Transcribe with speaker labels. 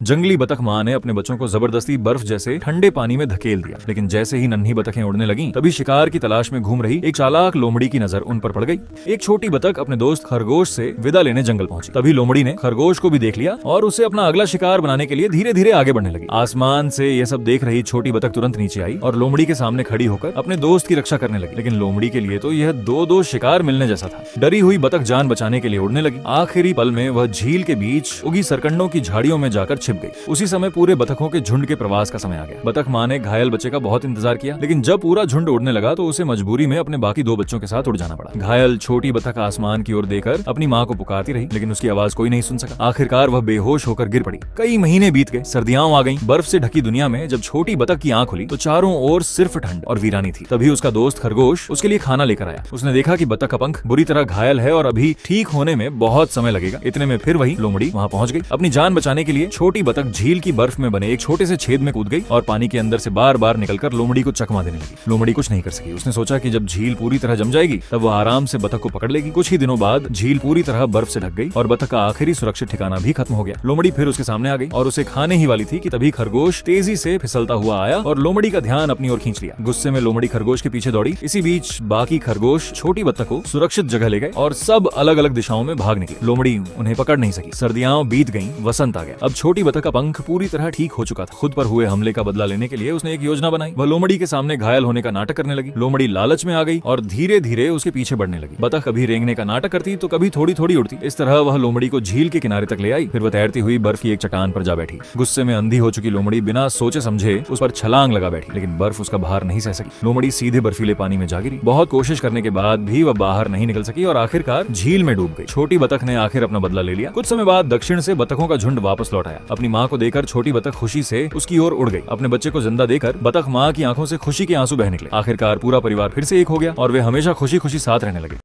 Speaker 1: जंगली बतख माँ ने अपने बच्चों को जबरदस्ती बर्फ जैसे ठंडे पानी में धकेल दिया, लेकिन जैसे ही नन्ही बतखें उड़ने लगीं, तभी शिकार की तलाश में घूम रही एक चालाक लोमड़ी की नजर उन पर पड़ गई। एक छोटी बतख अपने दोस्त खरगोश से विदा लेने जंगल पहुंची। तभी लोमड़ी ने खरगोश को भी देख लिया और उसे अपना अगला शिकार बनाने के लिए धीरे धीरे आगे बढ़ने लगी। आसमान से यह सब देख रही छोटी बतख तुरंत नीचे आई और लोमड़ी के सामने खड़ी होकर अपने दोस्त की रक्षा करने लगी। लेकिन लोमड़ी के लिए तो यह दो शिकार मिलने जैसा था। डरी हुई बतख जान बचाने के लिए उड़ने लगी। आखिरी पल में वह झील के बीच उगी सरकंडों की झाड़ियों में जाकर छिप गई। उसी समय पूरे बतखों के झुंड के प्रवास का समय आ गया। बतख माँ ने घायल बच्चे का बहुत इंतजार किया, लेकिन जब पूरा झुंड उड़ने लगा तो उसे मजबूरी में अपने बाकी दो बच्चों के साथ उड़ जाना पड़ा। घायल छोटी बतख आसमान की ओर देखकर अपनी माँ को पुकारती रही, लेकिन उसकी आवाज कोई नहीं सुन सका। आखिरकार वह बेहोश होकर गिर पड़ी। कई महीने बीत गए, सर्दियां आ गईं। बर्फ से ढकी दुनिया में जब छोटी बतख की आंख खुली तो चारों ओर सिर्फ ठंड और वीरानी थी। तभी उसका दोस्त खरगोश उसके लिए खाना लेकर आया। उसने देखा कि बतख का पंख बुरी तरह घायल है और अभी ठीक होने में बहुत समय लगेगा। इतने में फिर वही लोमड़ी वहां पहुंच गई। अपनी जान बचाने के लिए छोटी बतख झील की बर्फ में बने एक छोटे से छेद में कूद गई और पानी के अंदर से बार बार निकलकर लोमड़ी को चकमा देने लगी। लोमड़ी कुछ नहीं कर सकी। उसने सोचा कि जब झील पूरी तरह जम जाएगी तब वह आराम से बतख को पकड़ लेगी। कुछ ही दिनों बाद झील पूरी तरह बर्फ से ढक गई और बतख का आखिरी सुरक्षित ठिकाना भी खत्म हो गया। लोमड़ी फिर उसके सामने आ गई और उसे खाने ही वाली थी कि तभी खरगोश तेजी से फिसलता हुआ आया और लोमड़ी का ध्यान अपनी ओर खींच लिया। गुस्से में लोमड़ी खरगोश के पीछे दौड़ी। इसी बीच बाकी खरगोश छोटी बतख को सुरक्षित जगह ले गए और सब अलग अलग दिशाओं में भाग निकले। लोमड़ी उन्हें पकड़ नहीं सकी। सर्दियां बीत गईं, वसंत आ गया। अब छोटी बतख का पंख पूरी तरह ठीक हो चुका था। खुद पर हुए हमले का बदला लेने के लिए उसने एक योजना बनाई। वह लोमड़ी के सामने घायल होने का नाटक करने लगी। लोमड़ी लालच में आ गई और धीरे धीरे उसके पीछे बढ़ने लगी। बतख कभी रेंगने का नाटक करती तो कभी थोड़ी थोड़ी उड़ती। इस तरह वह लोमड़ी को झील के किनारे तक ले आई। फिर वह तैरती हुई बर्फ की एक चट्टान पर जा बैठी। गुस्से में अंधी हो चुकी लोमड़ी बिना सोचे समझे उस पर छलांग लगा बैठी, लेकिन बर्फ उसका भार नहीं सह सकी। लोमड़ी सीधे बर्फीले पानी में जा गिरी। बहुत कोशिश करने के बाद भी वह बाहर नहीं निकल सकी और आखिरकार झील में डूब गई। छोटी बतख ने आखिर अपना बदला ले लिया। कुछ समय बाद दक्षिण से बतखों का झुंड वापस लौट आया। अपनी माँ को देखकर छोटी बतख खुशी से उसकी ओर उड़ गई। अपने बच्चे को जिंदा देखकर बतख माँ की आंखों से खुशी के आंसू बह निकले। आखिरकार पूरा परिवार फिर से एक हो गया और वे हमेशा खुशी खुशी साथ रहने लगे।